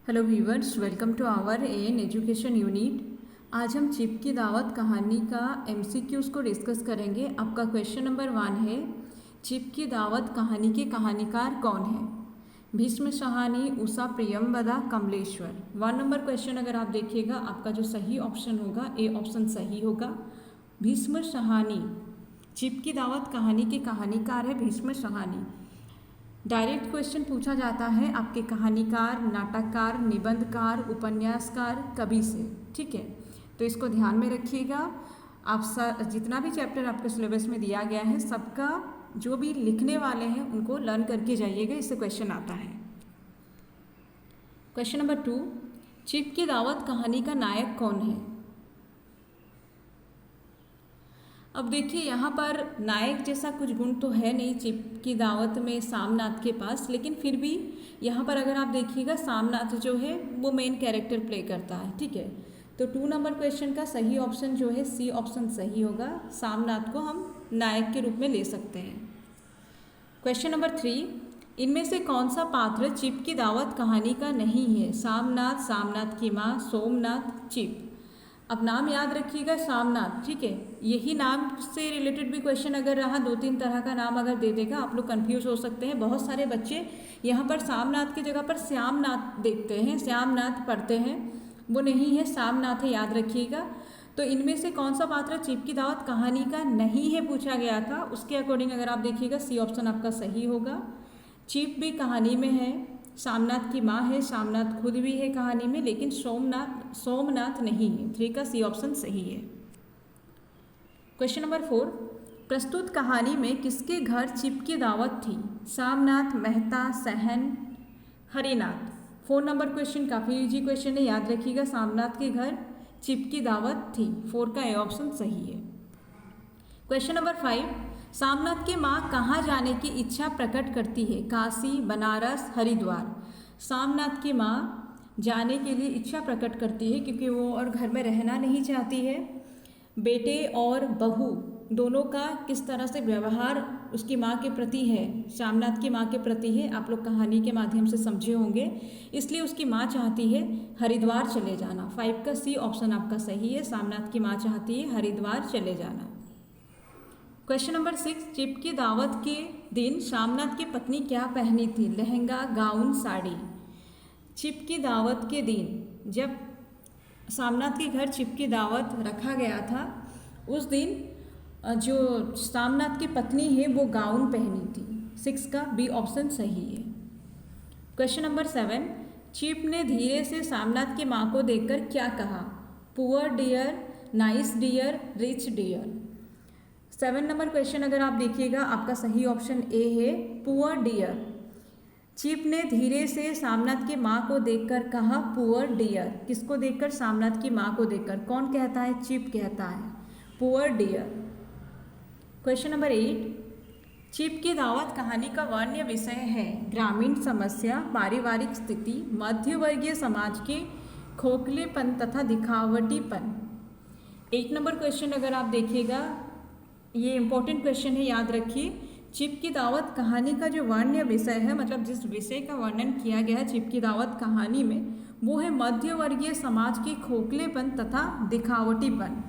Hello viewers, welcome to our an education unit. आज हम chip की दावत कहानी का एमसीक्यूज़ को डिस्कस करेंगे। आपका क्वेश्चन नंबर 1 है, चिप की दावत कहानी के कहानीकार कौन है? भीष्म साहनी, उषा प्रियमवदा, कमलेश्वर। 1 नंबर क्वेश्चन अगर आप देखिएगा, आपका जो सही ऑप्शन होगा ए ऑप्शन सही होगा। भीष्म साहनी, चिप की दावत कहानी के कहानीकार है भीष्म साहनी। डायरेक्ट क्वेश्चन पूछा जाता है आपके कहानीकार, नाटककार, निबंधकार, उपन्यासकार, कवि से। ठीक है, तो इसको ध्यान में रखिएगा। आप जितना भी चैप्टर आपके सिलेबस में दिया गया है, सबका जो भी लिखने वाले हैं उनको लर्न करके जाइएगा, इससे क्वेश्चन आता है। क्वेश्चन नंबर 2, चिप की दावत कहानी का नायक कौन है? अब देखिए, यहाँ पर नायक जैसा कुछ गुण तो है नहीं चिप की दावत में सामनाथ के पास, लेकिन फिर भी यहाँ पर अगर आप देखिएगा, सामनाथ जो है वो मेन कैरेक्टर प्ले करता है। ठीक है, तो 2 नंबर क्वेश्चन का सही ऑप्शन जो है सी ऑप्शन सही होगा। सामनाथ को हम नायक के रूप में ले सकते हैं। क्वेश्चन नंबर 3, इनमें से कौन सा पात्र चिप की दावत कहानी का नहीं है? सामनाथ, सामनाथ की माँ, सोमनाथ, चिप। अब नाम याद रखिएगा, सामनाथ। ठीक है, यही नाम से रिलेटेड भी क्वेश्चन अगर रहा, 2-3 तरह का नाम अगर दे देगा, आप लोग कंफ्यूज हो सकते हैं। बहुत सारे बच्चे यहाँ पर सामनाथ की जगह पर श्यामनाथ देखते हैं, श्यामनाथ पढ़ते हैं, वो नहीं है, सामनाथ है, याद रखिएगा। तो इनमें से कौन सा पात्र चिप की दावत कहानी का नहीं है पूछा गया था, उसके अकॉर्डिंग अगर आप देखिएगा सी ऑप्शन आपका सही होगा। चिप भी कहानी में है, सामनाथ की माँ है, सामनाथ खुद भी है कहानी में, लेकिन सोमनाथ नहीं है। 3 का सी ऑप्शन सही है। क्वेश्चन नंबर 4, प्रस्तुत कहानी में किसके घर चिप की दावत थी? सामनाथ, मेहता, सहन, हरिनाथ। 4 नंबर क्वेश्चन काफ़ी इजी क्वेश्चन है, याद रखिएगा। सामनाथ के घर चिप की दावत थी। 4 का ए ऑप्शन सही है। क्वेश्चन नंबर 5, सामनाथ की माँ कहाँ जाने की इच्छा प्रकट करती है? काशी, बनारस, हरिद्वार। सामनाथ की माँ जाने के लिए इच्छा प्रकट करती है क्योंकि वो और घर में रहना नहीं चाहती है। बेटे और बहू दोनों का किस तरह से व्यवहार उसकी माँ के प्रति है, सामनाथ की माँ के प्रति है, आप लोग कहानी के माध्यम से समझे होंगे। इसलिए उसकी माँ चाहती है हरिद्वार चले जाना। 5 का सी ऑप्शन आपका सही है। सामनाथ की माँ चाहती है हरिद्वार चले जाना। क्वेश्चन नंबर 6, चिप की दावत के दिन सामनाथ की पत्नी क्या पहनी थी? लहंगा, गाउन, साड़ी। चिप की दावत के दिन जब सामनाथ के घर चिप की दावत रखा गया था, उस दिन जो सामनाथ की पत्नी है वो गाउन पहनी थी। 6 का बी ऑप्शन सही है। क्वेश्चन नंबर 7, चिप ने धीरे से सामनाथ की माँ को देखकर क्या कहा? Poor dear, nice dear, rich dear. 7 number question अगर आप देखिएगा, आपका सही ऑप्शन ए है, पुअर डियर। चिप ने धीरे से सामनाथ की माँ को देखकर कहा पुअर डियर। किसको देखकर? सामनाथ की माँ को देखकर। कौन कहता है? चिप कहता है poor dear. Question number 8, Chip की दावत कहानी का वर्ण्य विषय है? ग्रामीण समस्या, पारिवारिक स्थिति, मध्यवर्गीय समाज के खोखलेपन तथा दिखावटीपन। 8 नंबर क्वेश्चन अगर आप देखिएगा, ये इंपॉर्टेंट क्वेश्चन है, याद रखिए। चिप की दावत कहानी का जो वर्ण्य विषय है, मतलब जिस विषय का वर्णन किया गया है चिप की दावत कहानी में, वो है मध्यवर्गीय समाज के खोखलेपन तथा दिखावटीपन।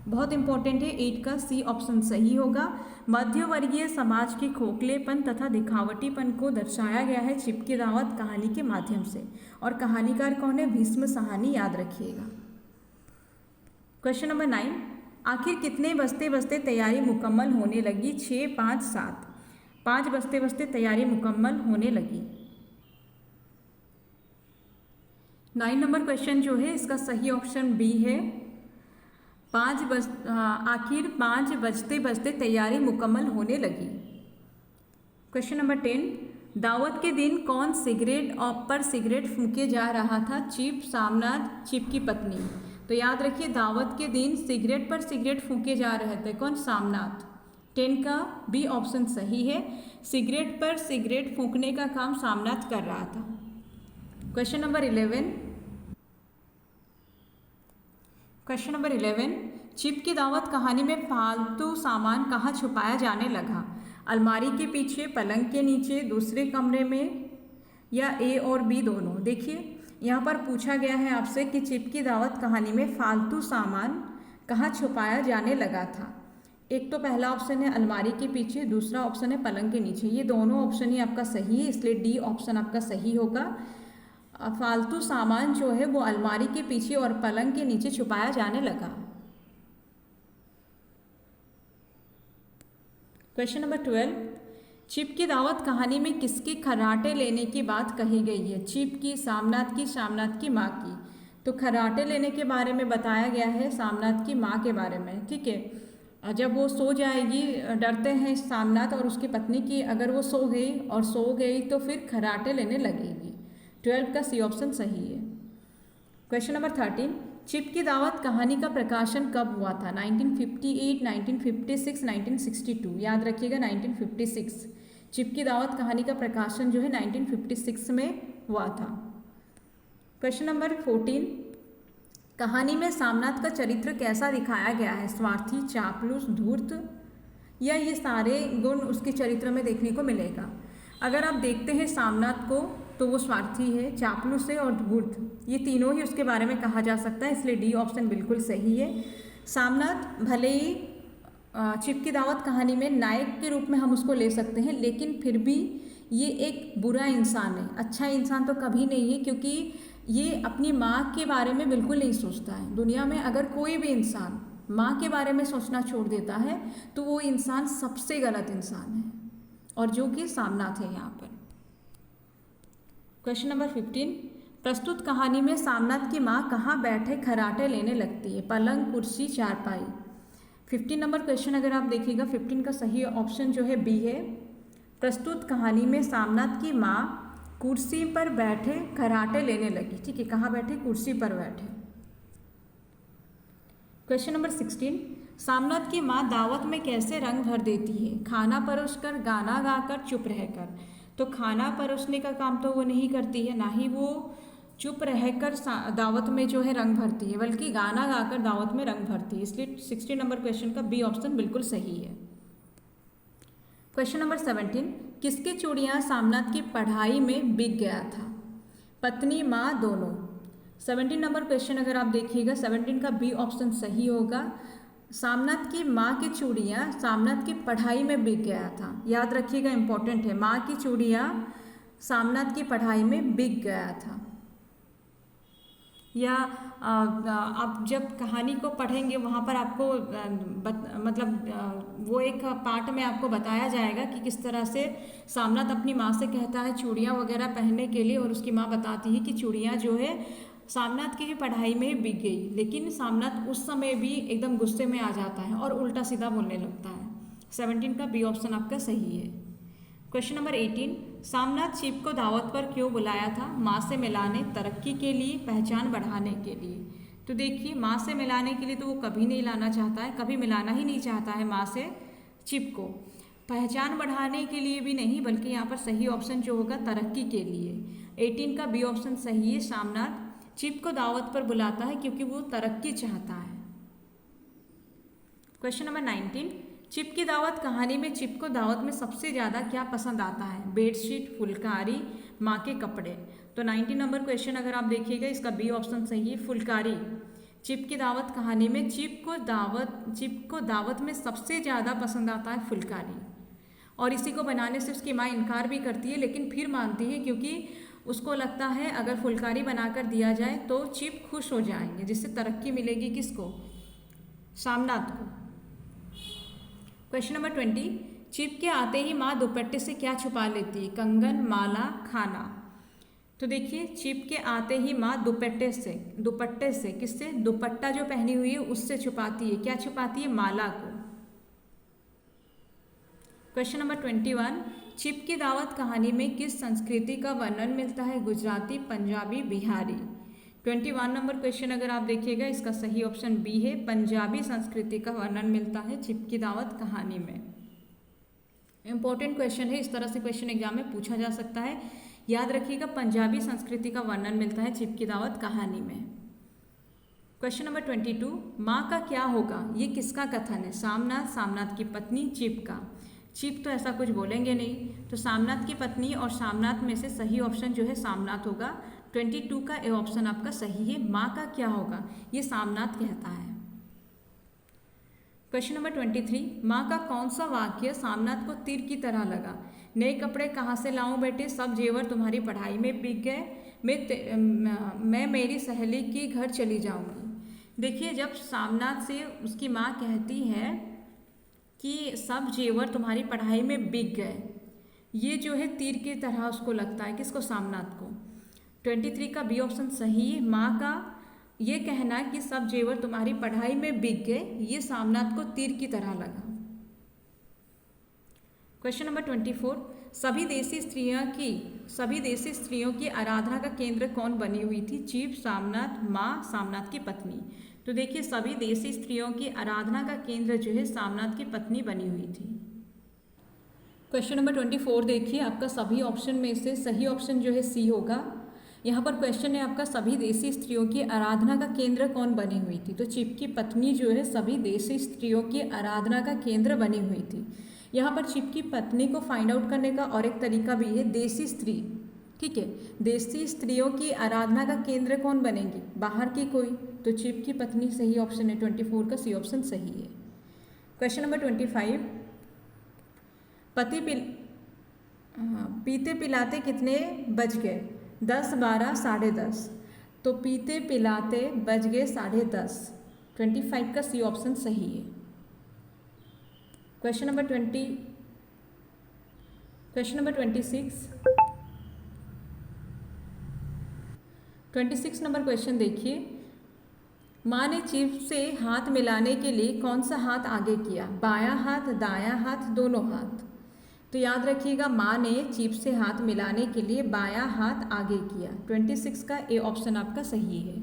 बहुत इंपॉर्टेंट है। 8 का सी ऑप्शन सही होगा। मध्यवर्गीय समाज के खोखलेपन तथा दिखावटीपन को दर्शाया गया है चिप की दावत कहानी के माध्यम से। और कहानीकार कौन है? भीष्म साहनी, याद रखिएगा। क्वेश्चन नंबर 9, आखिर कितने बजते बजते तैयारी मुकम्मल होने लगी? 6, 5, 7। 5 बजते बजते तैयारी मुकम्मल होने लगी। 9 नंबर क्वेश्चन जो है इसका सही ऑप्शन बी है। आखिर 5 बजते बजते तैयारी मुकम्मल होने लगी। क्वेश्चन नंबर 10, दावत के दिन कौन सिगरेट पर सिगरेट फूंके जा रहा था? चिप, सामनाथ, चिप की पत्नी। तो याद रखिए, दावत के दिन सिगरेट पर सिगरेट फूंके जा रहे थे। कौन? सामनाथ। 10 का बी ऑप्शन सही है। सिगरेट पर सिगरेट फूंकने का काम सामनाथ कर रहा था। क्वेश्चन नंबर 11, चिप की दावत कहानी में फालतू सामान कहाँ छुपाया जाने लगा? अलमारी के पीछे, पलंग के नीचे, दूसरे कमरे में, या ए और बी दोनों? देखिए, यहाँ पर पूछा गया है आपसे कि चिप की दावत कहानी में फालतू सामान कहाँ छुपाया जाने लगा था। एक तो पहला ऑप्शन है अलमारी के पीछे, दूसरा ऑप्शन है पलंग के नीचे। ये दोनों ऑप्शन ही आपका सही है, इसलिए डी ऑप्शन आपका सही होगा। फालतू सामान जो है वो अलमारी के पीछे और पलंग के नीचे छुपाया जाने लगा। क्वेश्चन नंबर 12, चिप की दावत कहानी में किसके खर्राटे लेने की बात कही गई है? चिप की, सामनाथ की, शामनाथ की माँ की। तो खर्राटे लेने के बारे में बताया गया है सामनाथ की माँ के बारे में, ठीक है। जब वो सो जाएगी, डरते हैं सामनाथ और उसकी पत्नी की अगर वो सो गई तो फिर खर्राटे लेने लगेगी। 12 का सी ऑप्शन सही है। क्वेश्चन नंबर 13, चिप की दावत कहानी का प्रकाशन कब हुआ था? 1958, 1956, 1962। याद रखिएगा 1956। चिप की दावत कहानी का प्रकाशन जो है 1956 में हुआ था। क्वेश्चन नंबर 14, कहानी में सामनाथ का चरित्र कैसा दिखाया गया है? स्वार्थी, चापलूस, धूर्त, या ये सारे गुण उसके चरित्र में देखने को मिलेगा। अगर आप देखते हैं सामनाथ को तो वो स्वार्थी है, चापलूस है और धूर्त, ये तीनों ही उसके बारे में कहा जा सकता है, इसलिए डी ऑप्शन बिल्कुल सही है। सामनाथ भले ही चिप की दावत कहानी में नायक के रूप में हम उसको ले सकते हैं, लेकिन फिर भी ये एक बुरा इंसान है, अच्छा इंसान तो कभी नहीं है, क्योंकि ये अपनी माँ के बारे में बिल्कुल नहीं सोचता है। दुनिया में अगर कोई भी इंसान माँ के बारे में सोचना छोड़ देता है तो वो इंसान सबसे गलत इंसान है, और जो कि सामनाथ है यहाँ पर। क्वेश्चन नंबर 15, प्रस्तुत कहानी में सामनाथ की माँ कहाँ बैठे खर्राटे लेने लगती है? पलंग, कुर्सी, चारपाई। 15 नंबर क्वेश्चन अगर आप देखिएगा 15 का सही ऑप्शन जो है बी है। प्रस्तुत कहानी में सामनाथ की माँ कुर्सी पर बैठे खर्राटे लेने लगी, ठीक है। कहाँ बैठे? कुर्सी पर बैठे। क्वेश्चन नंबर 16, सामनाथ की माँ दावत में कैसे रंग भर देती है? खाना परोसकर, गाना गाकर, चुप रहकर। तो खाना परोसने का काम तो वो नहीं करती है, ना ही वो चुप रहकर दावत में जो है रंग भरती है, बल्कि गाना गाकर दावत में रंग भरती है, इसलिए 16 नंबर क्वेश्चन का बी ऑप्शन बिल्कुल सही है। क्वेश्चन नंबर 17, किसकी चूड़ियाँ सामनाथ की पढ़ाई में बिक गया था? पत्नी, माँ, दोनों। 17 नंबर क्वेश्चन अगर आप देखिएगा 17 का बी ऑप्शन सही होगा। सामनाथ की माँ की चूड़ियाँ सामनाथ की पढ़ाई में बिक गया था। याद रखिएगा, इंपॉर्टेंट है, माँ की चूड़ियाँ सामनाथ की पढ़ाई में बिक गया था। या आप जब कहानी को पढ़ेंगे वहाँ पर आपको वो एक पार्ट में आपको बताया जाएगा कि किस तरह से सामनाथ अपनी माँ से कहता है चूड़ियाँ वगैरह पहनने के लिए, और उसकी माँ बताती है कि चूड़ियाँ जो है सामनाथ की पढ़ाई में बिक गई। लेकिन सामनाथ उस समय भी एकदम गुस्से में आ जाता है और उल्टा सीधा बोलने लगता है। 17 का बी ऑप्शन आपका सही है। क्वेश्चन नंबर 18, सामनाथ चिप को दावत पर क्यों बुलाया था? माँ से मिलाने, तरक्की के लिए, पहचान बढ़ाने के लिए। तो देखिए, माँ से मिलाने के लिए तो वो कभी नहीं लाना चाहता है, कभी मिलाना ही नहीं चाहता है माँ से चिप को। पहचान बढ़ाने के लिए भी नहीं, बल्कि यहाँ पर सही ऑप्शन जो होगा तरक्की के लिए। 18 का बी ऑप्शन सही है। सामनाथ चिप को दावत पर बुलाता है क्योंकि वो तरक्की चाहता है। क्वेश्चन नंबर 19, चिप की दावत कहानी में चिप को दावत में सबसे ज़्यादा क्या पसंद आता है? बेडशीट, फुलकारी, माँ के कपड़े। तो 19 नंबर क्वेश्चन अगर आप देखिएगा इसका बी ऑप्शन सही है, फुलकारी। चिप की दावत कहानी में चिप को दावत में सबसे ज़्यादा पसंद आता है फुलकारी, और इसी को बनाने से उसकी माँ इनकार भी करती है, लेकिन फिर मानती है क्योंकि उसको लगता है अगर फुलकारी बनाकर दिया जाए तो चिप खुश हो जाएंगे, जिससे तरक्की मिलेगी किसको? सामनाथ को। क्वेश्चन नंबर 20, चिप के आते ही माँ दुपट्टे से क्या छुपा लेती है? कंगन, माला, खाना। तो देखिए, चिप के आते ही माँ दुपट्टे से किससे? दुपट्टा जो पहनी हुई है उससे छुपाती है। क्या छुपाती है? माला को। क्वेश्चन नंबर 21, चिप की दावत कहानी में किस संस्कृति का वर्णन मिलता है? गुजराती, पंजाबी, बिहारी। 21 नंबर क्वेश्चन अगर आप देखिएगा इसका सही ऑप्शन बी है, पंजाबी संस्कृति का वर्णन मिलता है चिप की दावत कहानी में। इंपॉर्टेंट क्वेश्चन है, इस तरह से क्वेश्चन एग्जाम में पूछा जा सकता है। याद रखिएगा, पंजाबी संस्कृति का वर्णन मिलता है चिप की दावत कहानी में। क्वेश्चन नंबर 22, माँ का क्या होगा? ये किसका कथन है? सामनाथ की पत्नी, चिप का। चिप तो ऐसा कुछ बोलेंगे नहीं, तो सामनाथ की पत्नी और सामनाथ में से सही ऑप्शन जो है सामनाथ होगा। 22 का ए ऑप्शन आपका सही है। माँ का क्या होगा, ये सामनाथ कहता है। क्वेश्चन नंबर 23, माँ का कौन सा वाक्य सामनाथ को तीर की तरह लगा। नए कपड़े कहाँ से लाऊं बेटे, सब जेवर तुम्हारी पढ़ाई में बिक गए, मैं मेरी सहेली के घर चली जाऊंगी। देखिए, जब सामनाथ से उसकी माँ कहती है कि सब जेवर तुम्हारी पढ़ाई में बिक गए, ये जो है तीर की तरह उसको लगता है, किसको, सामनाथ को। 23 का बी ऑप्शन सही है। माँ का ये कहना कि सब जेवर तुम्हारी पढ़ाई में बिक गए, ये सामनाथ को तीर की तरह लगा। क्वेश्चन नंबर 24, सभी देसी स्त्रियों की आराधना का केंद्र कौन बनी हुई थी। चिप, सामनाथ, माँ, सामनाथ की पत्नी। तो देखिए, सभी देसी स्त्रियों की आराधना का केंद्र जो है सामनाथ की पत्नी बनी हुई थी। क्वेश्चन नंबर 24 देखिए, आपका सभी ऑप्शन में से सही ऑप्शन जो है सी होगा। यहाँ पर क्वेश्चन है आपका, सभी देसी स्त्रियों की आराधना का केंद्र कौन बनी हुई थी। तो चिप की पत्नी जो है सभी देसी स्त्रियों की आराधना का केंद्र बनी हुई थी। यहाँ पर चिप की पत्नी को फाइंड आउट करने का और एक तरीका भी है, देसी स्त्री, ठीक है। देसी स्त्रियों की आराधना का केंद्र कौन बनेगी, बाहर की कोई, तो चिप की पत्नी सही ऑप्शन है। 24 का सी ऑप्शन सही है। क्वेश्चन नंबर 25, पीते पिलाते कितने बज गए। 10, 12, 10:30। तो पीते पिलाते बज गए 10:30। 25 का सी ऑप्शन सही है। क्वेश्चन नंबर 26 नंबर क्वेश्चन देखिए, माँ ने चिप से हाथ मिलाने के लिए कौन सा हाथ आगे किया, बायां हाथ, दायां हाथ, दोनों हाथ। तो याद रखिएगा, माँ ने चिप से हाथ मिलाने के लिए बायां हाथ आगे किया। 26 का ए ऑप्शन आपका सही है।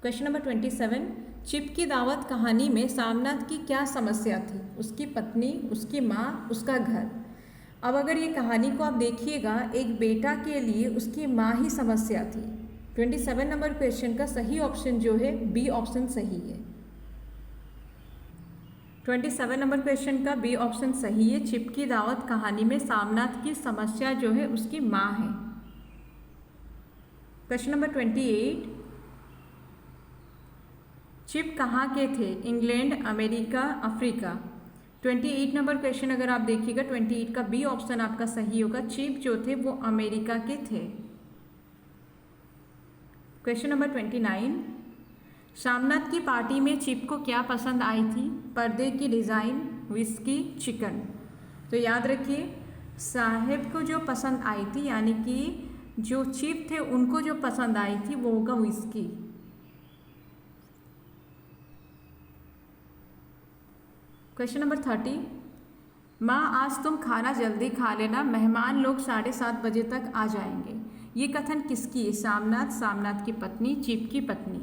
क्वेश्चन नंबर 27, चिप की दावत कहानी में सामनाथ की क्या समस्या थी, उसकी पत्नी, उसकी माँ, उसका घर। अब अगर ये कहानी को आप देखिएगा, एक बेटा के लिए उसकी माँ ही समस्या थी। 27 नंबर क्वेश्चन का सही ऑप्शन जो है बी ऑप्शन सही है। 27 नंबर क्वेश्चन का बी ऑप्शन सही है। चिप की दावत कहानी में सामनाथ की समस्या जो है उसकी माँ है। क्वेश्चन नंबर 28, चिप कहाँ के थे, England, America, Africa. 28 number question अगर आप देखिएगा, 28 का बी ऑप्शन आपका सही होगा। चिप जो थे वो अमेरिका के थे। क्वेश्चन नंबर 29, सामनाथ की पार्टी में चिप को क्या पसंद आई थी, पर्दे की डिज़ाइन, विस्की, चिकन। तो याद रखिए, साहेब को जो पसंद आई थी, यानी कि जो चिप थे उनको जो पसंद आई थी वो होगा विस्की। क्वेश्चन नंबर 30, माँ आज तुम खाना जल्दी खा लेना, मेहमान लोग 7:30 बजे तक आ जाएंगे। ये कथन किसकी है, सामनाथ की पत्नी, चिप की पत्नी।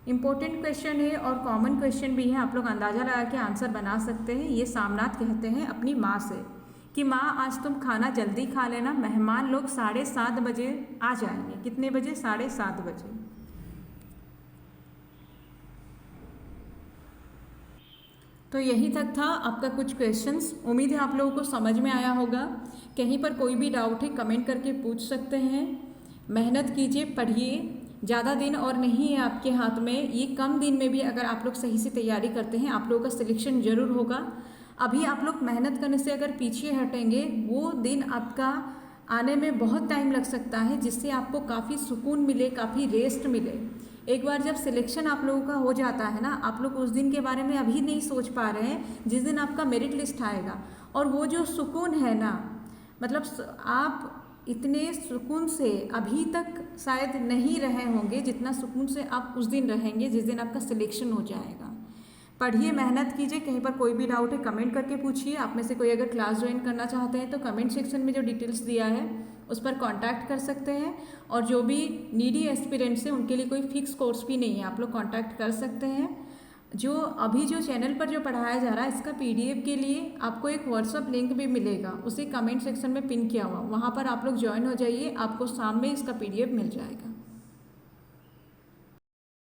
इंपॉर्टेंट क्वेश्चन है और कॉमन क्वेश्चन भी है, आप लोग अंदाज़ा लगा के आंसर बना सकते हैं। ये सामनाथ कहते हैं अपनी माँ से कि माँ आज तुम खाना जल्दी खा लेना, मेहमान लोग 7:30 बजे आ जाएंगे। कितने बजे, 7:30 बजे। तो यही तक था आपका कुछ क्वेश्चंस। उम्मीद है आप लोगों को समझ में आया होगा। कहीं पर कोई भी डाउट है कमेंट करके पूछ सकते हैं। मेहनत कीजिए, पढ़िए, ज़्यादा दिन और नहीं है आपके हाथ में। ये कम दिन में भी अगर आप लोग सही से तैयारी करते हैं, आप लोगों का सिलेक्शन ज़रूर होगा। अभी आप लोग मेहनत करने से अगर पीछे हटेंगे, वो दिन आपका आने में बहुत टाइम लग सकता है, जिससे आपको काफ़ी सुकून मिले, काफ़ी रेस्ट मिले। एक बार जब सिलेक्शन आप लोगों का हो जाता है ना, आप लोग उस दिन के बारे में अभी नहीं सोच पा रहे हैं जिस दिन आपका मेरिट लिस्ट आएगा। और वो जो सुकून है ना, मतलब आप इतने सुकून से अभी तक शायद नहीं रहे होंगे जितना सुकून से आप उस दिन रहेंगे जिस दिन आपका सिलेक्शन हो जाएगा। पढ़िए, मेहनत कीजिए। कहीं पर कोई भी डाउट है कमेंट करके पूछिए। आप में से कोई अगर क्लास ज्वाइन करना चाहते हैं तो कमेंट सेक्शन में जो डिटेल्स दिया है उस पर कांटेक्ट कर सकते हैं। और जो भी नीडी एस्पिरेंट्स हैं उनके लिए कोई फिक्स कोर्स भी नहीं है, आप लोग कांटेक्ट कर सकते हैं। जो अभी जो चैनल पर जो पढ़ाया जा रहा है, इसका PDF के लिए आपको एक व्हाट्सअप लिंक भी मिलेगा, उसे कमेंट सेक्शन में पिन किया हुआ, वहाँ पर आप लोग ज्वाइन हो जाइए, आपको शाम में इसका PDF मिल जाएगा।